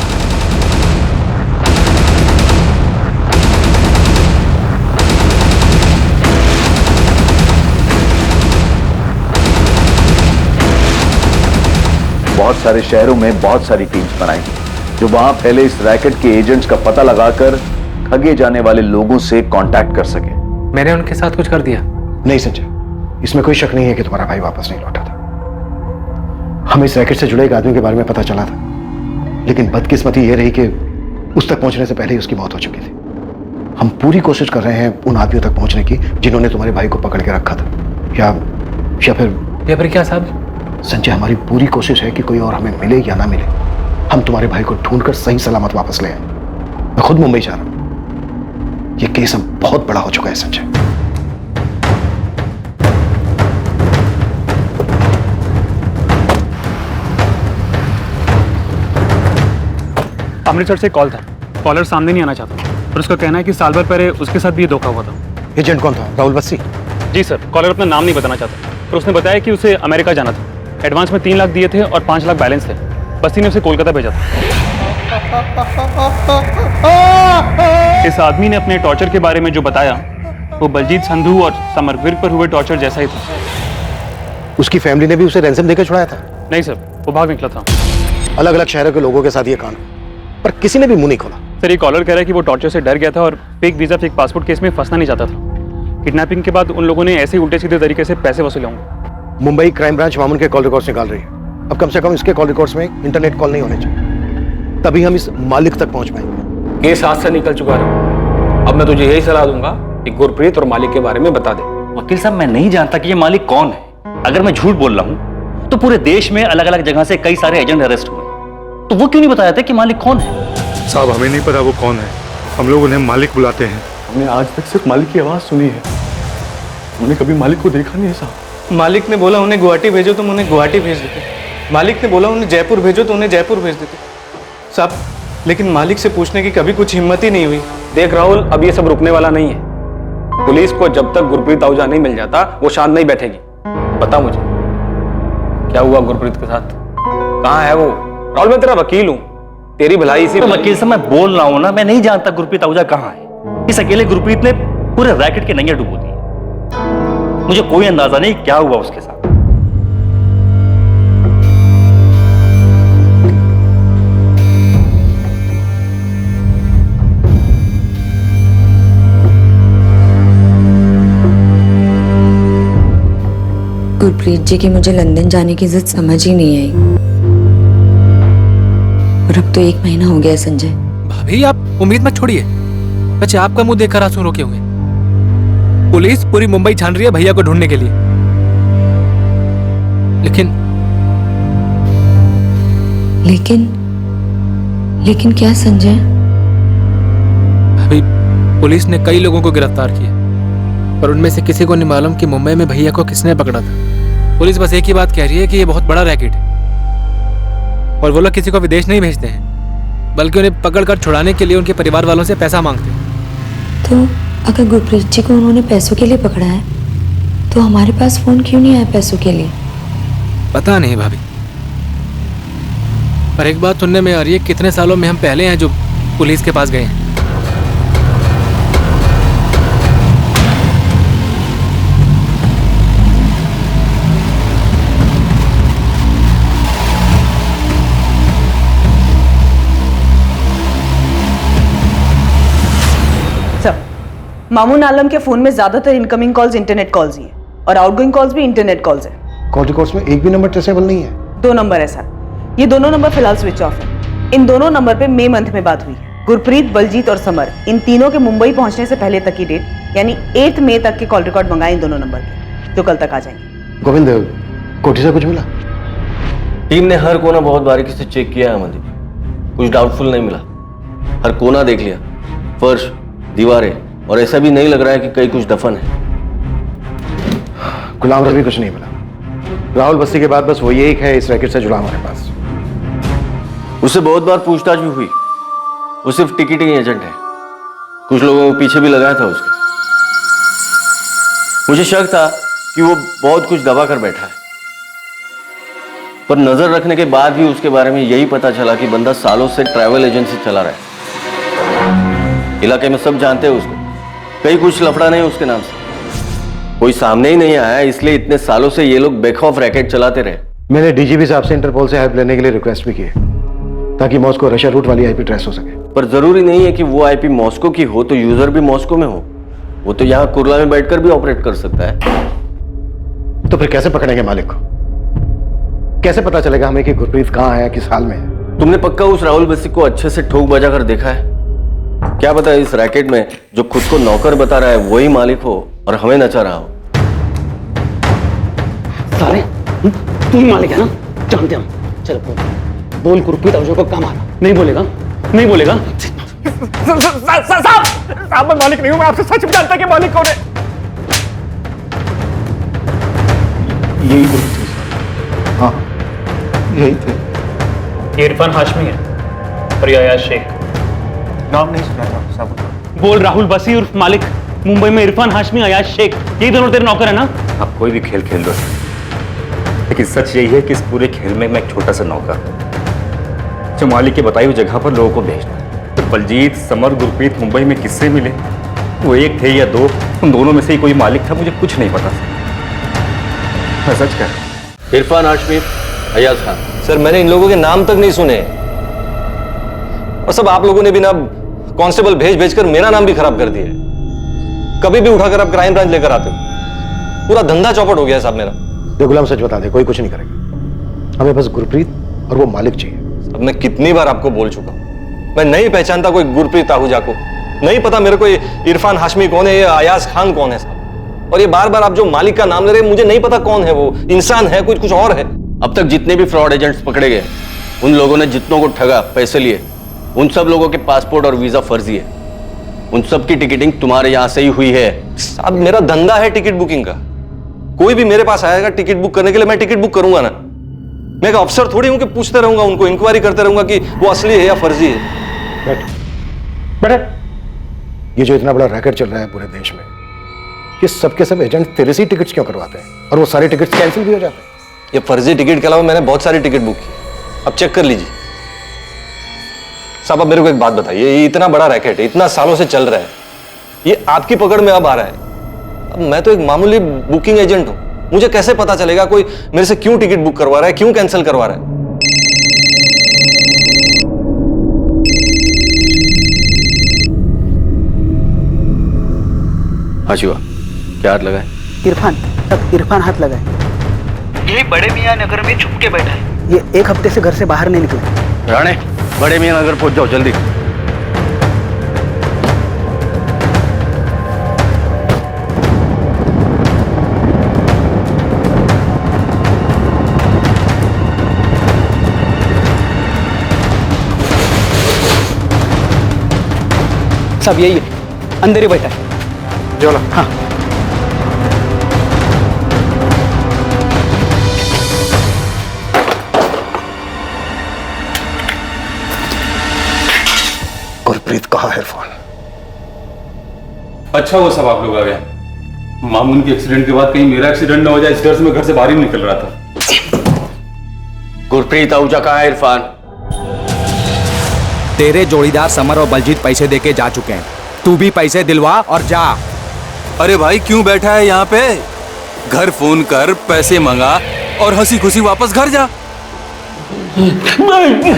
बहुत सारे शहरों में बहुत सारी टीम्स बनाई जो वहां फैले इस रैकेट के एजेंट्स का पता लगाकर ठगे जाने वाले लोगों से कांटेक्ट कर सके। मैंने उनके साथ कुछ कर दिया? नहीं संजय, इसमें कोई शक नहीं है कि तुम्हारा भाई वापस नहीं लौटा था। हमें इस रैकेट से जुड़े एक आदमी के बारे में पता चला था, लेकिन बदकिस्मती यह रही कि उस तक पहुंचने से पहले ही उसकी मौत हो चुकी थी। हम पूरी कोशिश कर रहे हैं उन आदमियों तक पहुंचने की जिन्होंने तुम्हारे भाई को पकड़ के रखा था। या फिर क्या साहब? संजय, हमारी पूरी कोशिश है कि कोई और हमें मिले या ना मिले, हम तुम्हारे भाई को ढूंढकर सही सलामत वापस ले आए। मैं खुद मुंबई जा रहा हूं। यह केस अब बहुत बड़ा हो चुका है संजय। अमृतसर से कॉल था, कॉलर सामने नहीं आना चाहता और उसका कहना है कि साल भर पहले उसके साथ भी ये धोखा हुआ था। एजेंट कौन था? राहुल बस्सी? जी सर, कॉलर अपना नाम नहीं बताना चाहता, पर उसने बताया कि उसे अमेरिका जाना था। एडवांस में 3 लाख दिए थे और 5 लाख बैलेंस थे। बस्सी ने उसे कोलकाता भेजा था। इस आदमी ने अपने टॉर्चर के बारे में जो बताया वो बलजीत संधू और समर विर्क पर हुए टॉर्चर जैसा ही था। उसकी फैमिली ने भी उसे रैंसम देकर छुड़ाया था? नहीं सर, वो भाग निकला था। अलग अलग शहरों के लोगों के साथ ये कांड, पर किसी ने भी मुंह नहीं खोला। सर ये कॉलर कह रहा है कि वो टॉर्चर से डर गया था और fake visa fake passport case में फंसना नहीं चाहता था। किडनैपिंग के बाद उन लोगों ने ऐसे उल्टे सीधे तरीके से पैसे वसूले होंगे। मुंबई क्राइम ब्रांच मामून के कॉल रिकॉर्ड्स निकाल रही है। अब कम से कम इसके कॉल रिकॉर्ड्स में इंटरनेट कॉल नहीं होने चाहिए, तभी हम इस मालिक तक पहुंच पाएंगे। केस हाथ से निकल चुका है। अब मैं तुझे यही सलाह दूंगा कि गुरप्रीत और मालिक के बारे में बता दे। वकील साहब, मैं नहीं जानता कि ये मालिक कौन है। अगर मैं झूठ बोल रहा हूं तो पूरे देश में अलग अलग जगह से कई सारे एजेंट अरेस्ट हुए, तो वो क्यों नहीं बताया था कि मालिक कौन है? साहब, हमें नहीं पता वो कौन है, हम लोग उन्हें मालिक बुलाते हैं। हमने आज तक सिर्फ मालिक की आवाज सुनी है, हमने कभी मालिक को देखा नहीं है साहब। मालिक ने बोला उन्हें गुवाहाटी भेजो तो उन्हें गुवाहाटी भेज देते। मालिक ने बोला उन्हें जयपुर भेजो तो उन्हें जयपुर भेज देते साहब, लेकिन मालिक से पूछने की कभी कुछ हिम्मत ही नहीं हुई। देख राहुल, अब ये सब रुकने वाला नहीं है। पुलिस को जब तक गुरप्रीत आहूजा नहीं मिल जाता वो शांत नहीं बैठेगी। बता मुझे क्या हुआ गुरप्रीत के साथ, कहाँ है वो? राहुल, मैं तेरा वकील हूँ, तेरी भलाई इसी। तो वकील साहब, मैं बोल रहा हूँ ना, मैं नहीं जानता गुरप्रीत आहूजा कहाँ है। इस अकेले गुरप्रीत ने पूरे रैकेट के नैया डुबो दी। मुझे कोई अंदाजा नहीं क्या हुआ उसके साथ। गुरप्रीत जी की मुझे लंदन जाने की जिद समझ ही नहीं आई, और अब तो 1 महीना हो गया है संजय। भाभी, आप उम्मीद मत छोड़िए। बच्चे आपका मुंह देखकर आंसू रोके हुए। पुलिस पूरी मुंबई छान रही है भैया को ढूंढने के लिए, लेकिन क्या संजय? भाभी, पुलिस ने कई लोगों को गिरफ्तार किया, पर उनमें से किसी को नहीं मालूम कि मुंबई में भैया को किसने पकड़ा था। पुलिस बस एक ही बात कह रही है कि ये बहुत बड़ा रैकेट है और वो लोग किसी को विदेश नहीं भेजते हैं, बल्कि उन्हें पकड़कर छुड़ाने के लिए उनके परिवार वालों से पैसा मांगते हैं। तो अगर गुरप्रीत जी को उन्होंने पैसों के लिए पकड़ा है तो हमारे पास फोन क्यों नहीं आया पैसों के लिए? पता नहीं भाभी, पर एक बात सुनने में आ रही है, कितने सालों में हम पहले हैं जो पुलिस के पास गए हैं। मामून आलम के फोन में ज्यादातर इनकमिंग कॉल्स इंटरनेट कॉल्स ही है और आउटगोइंग कॉल्स भी इंटरनेट कॉल्स है। कॉल रिकॉर्ड्स में एक भी नंबर ट्रेसेबल नहीं है? 2 नंबर है सर। ये दोनों नंबर फिलहाल स्विच ऑफ है। इन दोनों नंबर पे मई मंथ में बात हुई है। गुरप्रीत, बलजीत और समर, इन तीनों के मुंबई पहुंचने से पहले तक की डेट यानी 8 मई तक के कॉल रिकॉर्ड मंगाए इन दोनों नंबर के, जो कल तक आ जाएंगे। गोविंद, कोठी से कुछ मिला? टीम ने हर कोना बहुत बारीकी से चेक किया है अमनदीप, कुछ डाउटफुल नहीं मिला। हर कोना देख लिया, फर्श, दीवारें, और ऐसा भी नहीं लग रहा है कि कहीं कुछ दफन है। गुलाम रवि कुछ नहीं मिला। राहुल बस्सी के बाद बस वो एक है इस रैकेट से जुड़ा हमारे पास। उससे बहुत बार पूछताछ भी हुई। वो सिर्फ टिकटिंग एजेंट है, कुछ लोगों को पीछे भी लगाया था उसके। मुझे शक था कि वो बहुत कुछ दबा कर बैठा है, पर नजर रखने के बाद भी उसके बारे में यही पता चला कि बंदा सालों से ट्रैवल एजेंसी चला रहा है। इलाके में सब जानते हैं उसको, कहीं कुछ लफड़ा नहीं उसके नाम से। कोई सामने ही नहीं आया, इसलिए इतने सालों से ये लोग बेखौफ रैकेट चलाते रहे। मैंने डीजीपी साहब से इंटरपोल से हेल्प लेने के लिए रिक्वेस्ट भी की है, ताकि मॉस्को रशिया रूट वाली आईपी ट्रेस हो सके। पर जरूरी नहीं है कि वो आईपी मॉस्को की हो तो यूजर भी मॉस्को में हो। वो तो यहाँ कुर्ला में बैठकर भी ऑपरेट कर सकता है। तो फिर कैसे पकड़ेंगे मालिक को? कैसे पता चलेगा हमें कि गुरप्रीत कहाँ है, किस हाल में है? तुमने पक्का उस राहुल बस्सी को अच्छे से ठोक बजा कर देखा है? क्या पता इस रैकेट में जो खुद को नौकर बता रहा है वही मालिक हो और हमें नचा रहा हो। सारे तू ही मालिक है ना, जानते हम। चल बोल गुरप्रीत अवजो को कहाँ मारा? नहीं बोलेगा? नहीं बोलेगा? साहब मैं मालिक नहीं हूं, मैं आपसे सच में जानता कि मालिक कौन है। यही थे। हाँ यही थे। इरफान हाशमी है और अयाज शेख। नाम नहीं सुना था साहब। बोल राहुल बसी उर्फ मालिक, मुंबई में इरफान हाशमी, अयाज शेख, यही दोनों तेरे नौकर है ना? आप कोई भी खेल खेल लो, लेकिन सच यही है कि इस पूरे खेल में मैं एक छोटा सा नौकर हूं जो मालिक की बताई हुई जगह पर लोगों को भेजना। तो बलजीत, समर, गुरप्रीत मुंबई में किससे मिले, वो एक थे या दो, उन दोनों में से ही कोई मालिक था, मुझे कुछ नहीं पता। मैं सच कह रहा हूं। इरफान हाशमी, अयाज खान। सर मैंने इन लोगों के नाम तक नहीं सुने, और सब आप लोगों ने भी ना कांस्टेबल भेज कर मेरा नाम भी खराब कर दिया। कभी भी उठाकर आप क्राइम ब्रांच लेकर आते हो, पूरा धंधा चौपट हो गया साहब मेरा। दे गुलाम, सच बता दे, कोई कुछ नहीं करेगा। हमें बस गुरप्रीत और वो मालिक चाहिए। अब मैं कितनी बार आपको बोल चुका हूं, मैं नहीं पहचानता कोई गुरप्रीत आहूजा को। नहीं पता मेरे को इरफान हाशमी कौन है, ये अयाज खान कौन है साहब। और ये बार बार आप जो मालिक का नाम ले रहे हैं, मुझे नहीं पता कौन है वो, इंसान है कुछ और है। अब तक जितने भी फ्रॉड एजेंट्स पकड़े गए, उन लोगों ने जितनों को ठगा, पैसे लिए, उन सब लोगों के पासपोर्ट और वीजा फर्जी है। उन सब की टिकटिंग तुम्हारे यहां से ही हुई है। अब मेरा धंधा है टिकट बुकिंग का। कोई भी मेरे पास आएगा टिकट बुक करने के लिए, मैं टिकट बुक करूंगा ना। मैं एक अफसर थोड़ी हूं कि पूछते रहूंगा उनको, इंक्वायरी करते रहूंगा कि वो असली है या फर्जी है। ये जो इतना बड़ा रैकेट चल रहा है पूरे देश में, ये सबके सब एजेंट तेरे से टिकट्स क्यों करवाते हैं, और वो सारे टिकट्स कैंसिल भी हो जाते हैं? ये फर्जी टिकट के अलावा मैंने बहुत सारी टिकट बुक की, अब चेक कर लीजिए साहब। अब मेरे को एक बात बताइए, ये इतना बड़ा रैकेट है, इतना सालों से चल रहा है, ये आपकी पकड़ में अब आ रहा है। अब मैं तो एक मामूली बुकिंग एजेंट हूं, मुझे कैसे पता चलेगा कोई मेरे से क्यों टिकट बुक करवा रहा है, क्यों कैंसिल करवा रहा है? हाँ शिवा, क्या हाथ लगा है? इरफान, तब इरफान हाथ लगा है। यही बड़े मियां नगर में छुप के बैठा है। ये 1 हफ्ते से घर से बाहर नहीं निकला। राणे, बड़े मियां नगर पहुंच जाओ जल्दी। सब यही है, अंदर ही बैठा है। जो ना, हाँ। गुरप्रीत कहाँ है इरफान? अच्छा वो सब आप लोग आ गए। मामून के एक्सीडेंट के बाद कहीं मेरा एक्सीडेंट ना हो जाए, इस डर से मैं घर से बाहर ही निकल रहा था। गुरप्रीत आहूजा कहाँ है इरफान? तेरे जोड़ीदार समर और बलजीत पैसे देके जा चुके हैं, तू भी पैसे दिलवा और जा। अरे भाई क्यों बैठा है यहाँ पे? घर फोन कर, पैसे मंगा और हंसी खुशी वापस घर जा।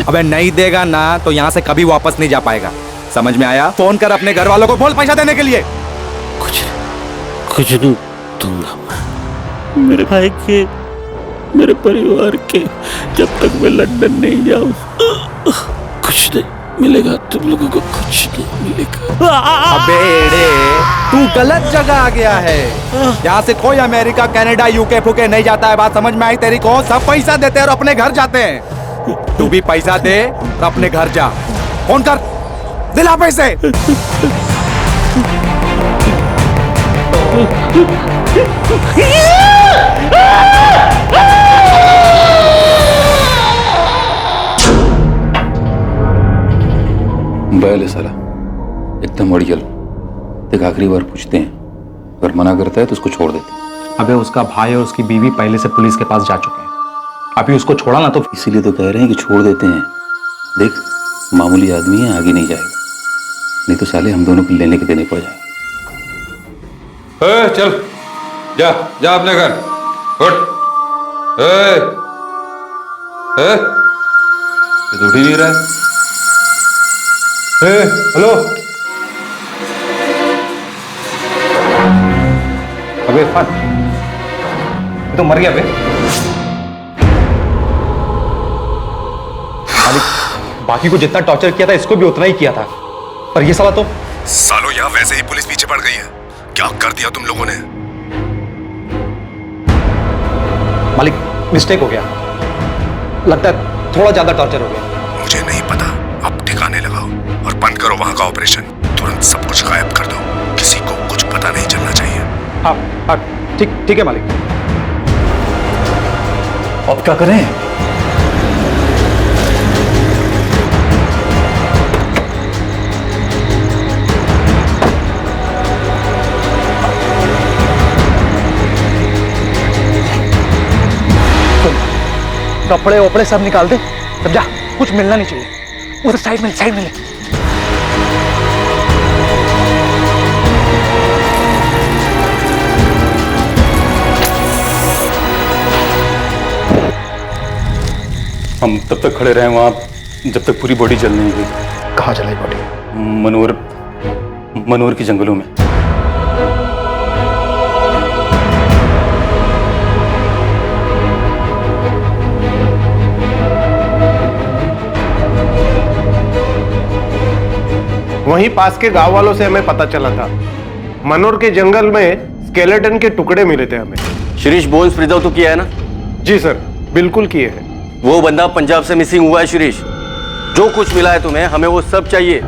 अबे नहीं देगा ना तो यहाँ से कभी वापस नहीं जा पाएगा, समझ में आया? फोन कर अपने घर वालों को, बोल पैसा देने के लिए। कुछ नहीं दूंगा मैं। मेरे भाई के, मेरे परिवार के, जब तक मैं लंदन नहीं जाऊं कुछ नहीं मिलेगा, तुम लोगों को कुछ नहीं मिलेगा। अबे तू गलत जगह आ गया है। यहाँ से कोई अमेरिका, कनाडा, यूके फुके नहीं जाता है। बात समझ में आई तेरी को? सब पैसा देते हैं और अपने घर जाते हैं। तू भी पैसा दे और अपने घर जा। फोन कर, दिला पैसे। बैल है साला, एकदम ओरिजिनल। एक आखिरी बार पूछते हैं, अगर मना करता है तो उसको छोड़ देते हैं। अबे उसका भाई और उसकी बीवी पहले से पुलिस के पास जा चुके हैं, अभी उसको छोड़ा ना तो इसीलिए तो कह रहे हैं कि छोड़ देते हैं। देख, मामूली आदमी है, आगे नहीं जाएगा, नहीं तो साले हम दोनों को लेने के देने पड़ जाएंगे। चल जा जा अपने घर, उठ। ये तो उठ ही नहीं रहा है। हेलो, अबे इरफान, ये तो मर गया बे। मालिक, बाकी को जितना टॉर्चर किया था इसको भी उतना ही किया था, पर ये साला तो सालों यहाँ वैसे ही पुलिस पीछे पड़ गई है। क्या कर दिया तुम लोगों ने? मालिक मिस्टेक हो गया, लगता है थोड़ा ज्यादा टॉर्चर हो गया। मुझे नहीं पता, अब ठिकाने लगाओ और बंद करो वहां का ऑपरेशन। तुरंत सब कुछ गायब कर दो, किसी को कुछ पता नहीं चलना चाहिए। हाँ हाँ, ठीक है मालिक। अब क्या करें? कपड़े वपड़े सब निकाल दे, तब जा, कुछ मिलना नहीं चाहिए। उधर साइड में हम तब तक खड़े रहे वहां जब तक पूरी बॉडी जल नहीं गई। कहाँ जलाई बॉडी? मनोर के जंगलों में। वहीं पास के गांव वालों से हमें पता चला था, मनोर के जंगल में स्केलेटन के टुकड़े मिले थे हमें। शिरीष बोन्स प्रिजर्व तो किया है ना? जी सर, बिल्कुल किए हैं। वो बंदा पंजाब से मिसिंग हुआ है शिरीष। जो कुछ मिला है तुम्हें, हमें वो सब चाहिए।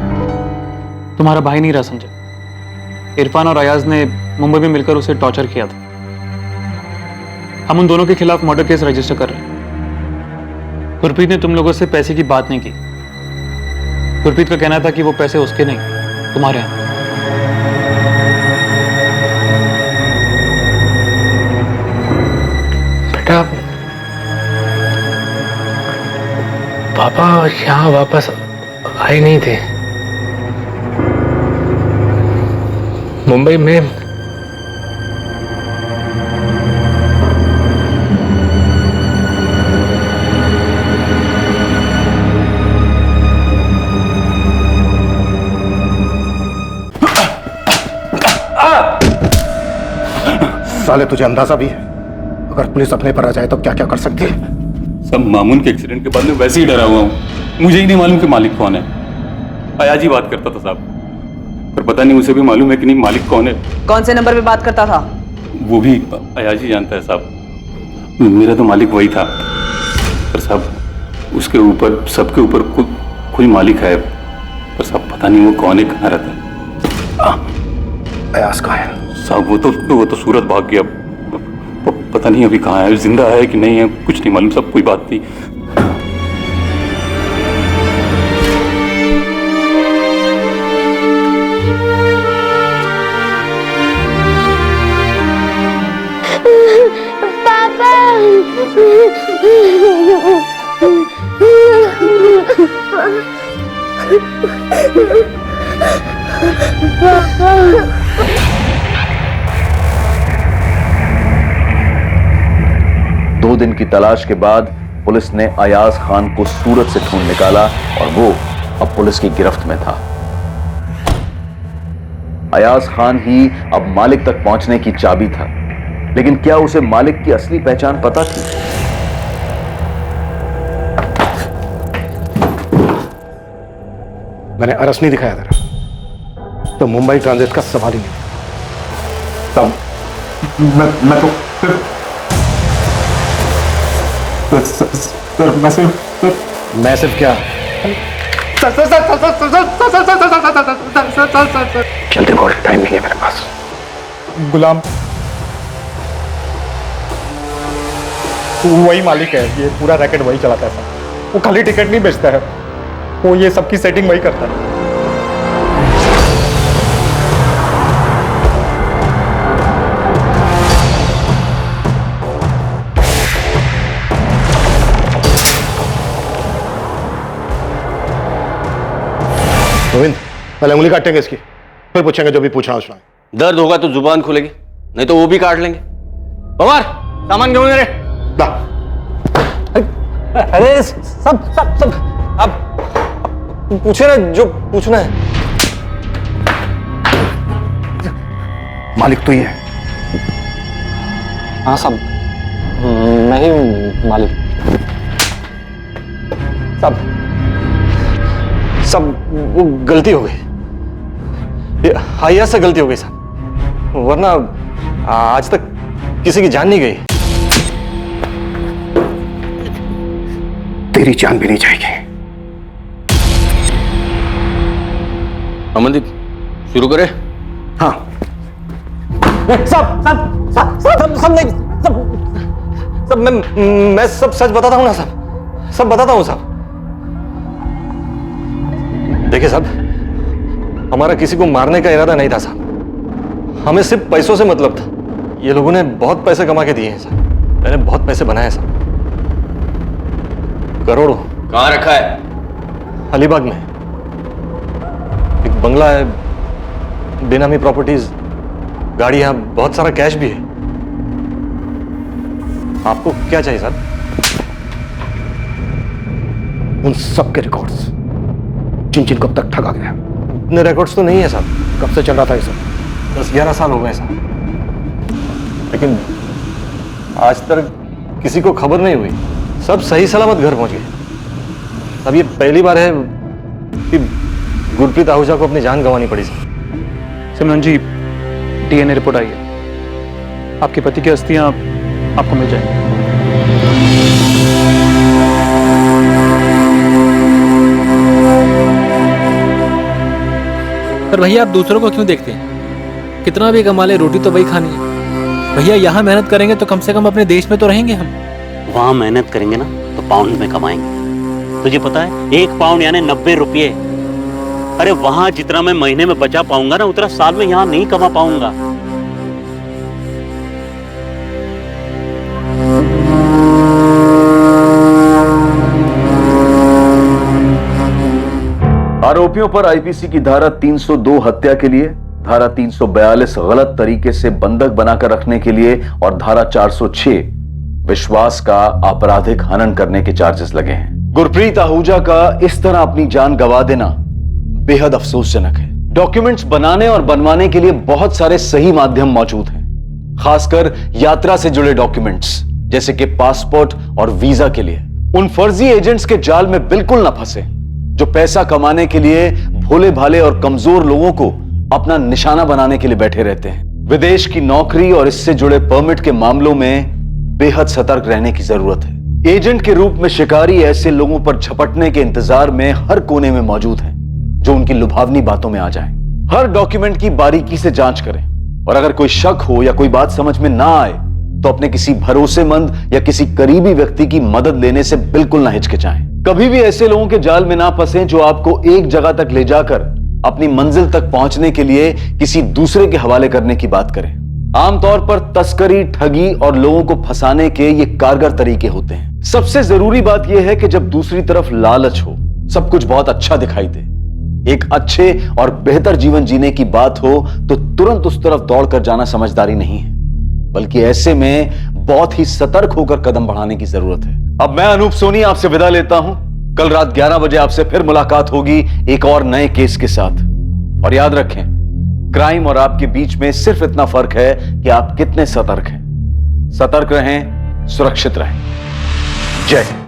तुम्हारा भाई नहीं रहा संजय। इरफान और अयाज ने मुंबई में मिलकर उसे टॉर्चर किया था। हम उन दोनों के खिलाफ मर्डर केस रजिस्टर कर रहे हैं। गुरप्रीत ने तुम लोगों से पैसे की बात नहीं की। गुरप्रीत का कहना था कि वो पैसे उसके नहीं, तुम्हारे हैं। बेटा, पापा यहाँ वापस आए नहीं थे। मुंबई में साले तुझे अंदाजा भी है अगर पुलिस अपने पर आ जाए तो क्या क्या कर सकती है? सब मामून के एक्सीडेंट के बाद में वैसे ही डरा हुआ हूँ। मुझे ही नहीं मालूम कि मालिक कौन है। अयाज ही बात करता था साहब, पर पता नहीं उसे भी मालूम है कि नहीं मालिक कौन है। कौन से नंबर पे बात करता था? वो भी अयाज ही जानता है साहब। मेरा तो मालिक वही था, पर साहब उसके ऊपर, सबके ऊपर कोई मालिक है, पर साहब पता नहीं वो कौन है, कहाँ रहता है। अयाज कहाँ है? साहब वो तो सूरत भाग गया। पता नहीं अभी कहाँ है, जिंदा है कि नहीं है, कुछ नहीं मालूम। सब कोई बात नहीं। दो दिन की तलाश के बाद पुलिस ने अयाज खान को सूरत से ढूंढ निकाला और वो अब पुलिस की गिरफ्त में था। अयाज खान ही अब मालिक तक पहुंचने की चाबी था। लेकिन क्या उसे मालिक की असली पहचान पता थी? मैंने अरस नहीं दिखाया था तो मुंबई ट्रांजिट का सवाल ही नहीं। तब मैं तो मैं सिर्फ क्या जल्दी बोल, टाइम नहीं है मेरे पास। गुलाम वही मालिक है, ये पूरा रैकेट वही चलाता है सर। वो खाली टिकट नहीं बेचता है, वो ये सबकी सेटिंग वही करता है। गोविंद, पहले उंगली काटेंगे इसकी, फिर पूछेंगे जो भी पूछा उसने। दर्द होगा तो जुबान खुलेगी, नहीं तो वो भी काट लेंगे। पवार, सामान क्यों मेरे? अरे सब सब सब अब पूछे ना जो पूछना है। मालिक तो ये है। हाँ साहब, मैं ही हूँ मालिक। सब वो गलती हो गई, हाइया से गलती हो गई साहब, वरना आज तक किसी की जान नहीं गई। तेरी जान भी नहीं जाएगी। अमनदीप, शुरू करें? हाँ। सब मैं सब सच बताता हूँ ना साहब, सब बताता हूँ साहब। देखिए साहब, हमारा किसी को मारने का इरादा नहीं था साहब, हमें सिर्फ पैसों से मतलब था। ये लोगों ने बहुत पैसे कमा के दिए हैं साहब, मैंने बहुत पैसे बनाए साहब, करोड़ों। कहाँ रखा है? अलीबाग में एक बंगला है, बेनामी प्रॉपर्टीज, गाड़ियां, बहुत सारा कैश भी है। आपको क्या चाहिए साहब? उन सब के रिकॉर्ड्स जिन जिनको अब तक ठगा गया। इतने रिकॉर्ड्स तो नहीं है साहब। कब से चल रहा था ये सब? 10-11 साल हो गए साहब, लेकिन आज तक किसी को खबर नहीं हुई, सब सही सलामत घर पहुंच गए। अब ये पहली बार है कि गुरप्रीत आहूजा को अपनी जान गंवानी पड़ी सर। सिमरन जी, डीएनए रिपोर्ट आई है, आपके पति की अस्थियां आपको मिल जाएंगी। पर भैया आप दूसरों को क्यों देखते हैं? कितना भी कमा ले, रोटी तो वही खानी है। भैया यहाँ मेहनत करेंगे तो कम से कम अपने देश में तो रहेंगे हम। वहां मेहनत करेंगे ना तो पाउंड में कमाएंगे। तुझे पता है 1 पाउंड यानी 90 रुपये। अरे वहां जितना मैं महीने में बचा पाऊंगा ना, उतना साल में यहाँ नहीं कमा पाऊंगा। आरोपियों पर आईपीसी की धारा 302 हत्या के लिए, धारा 342 गलत तरीके से बंधक बनाकर रखने के लिए और धारा 406 विश्वास का आपराधिक हनन करने के चार्जेस लगे हैं। गुरप्रीत आहूजा का इस तरह अपनी जान गंवा देना बेहद अफसोसजनक है। डॉक्यूमेंट्स बनाने और बनवाने के लिए बहुत सारे सही माध्यम मौजूद हैं, खासकर यात्रा से जुड़े डॉक्यूमेंट्स जैसे कि पासपोर्ट और वीजा के लिए। उन फर्जी एजेंट्स के जाल में बिल्कुल ना फंसे जो पैसा कमाने के लिए भोले भाले और कमजोर लोगों को अपना निशाना बनाने के लिए बैठे रहते हैं। विदेश की नौकरी और इससे जुड़े परमिट के मामलों में बेहद सतर्क रहने की जरूरत है। एजेंट के रूप में शिकारी ऐसे लोगों पर झपटने के इंतजार में हर कोने में मौजूद हैं जो उनकी लुभावनी बातों में आ जाएं। हर डॉक्यूमेंट की बारीकी से जांच करें और अगर कोई शक हो या कोई बात समझ में ना आए तो अपने किसी भरोसेमंद या किसी करीबी व्यक्ति की मदद लेने से बिल्कुल ना हिचकिचाएं। कभी भी ऐसे लोगों के जाल में ना फंसें जो आपको एक जगह तक ले जाकर अपनी मंजिल तक पहुंचने के लिए किसी दूसरे के हवाले करने की बात करें। आमतौर पर तस्करी, ठगी और लोगों को फंसाने के ये कारगर तरीके होते हैं। सबसे जरूरी बात यह है कि जब दूसरी तरफ लालच हो, सब कुछ बहुत अच्छा दिखाई दे, एक अच्छे और बेहतर जीवन जीने की बात हो तो तुरंत उस तरफ दौड़कर जाना समझदारी नहीं है, बल्कि ऐसे में बहुत ही सतर्क होकर कदम बढ़ाने की जरूरत है। अब मैं अनूप सोनी आपसे विदा लेता हूं। कल रात 11 बजे आपसे फिर मुलाकात होगी एक और नए केस के साथ। और याद रखें, क्राइम और आपके बीच में सिर्फ इतना फर्क है कि आप कितने सतर्क हैं। सतर्क रहें, सुरक्षित रहें। जय हिंद।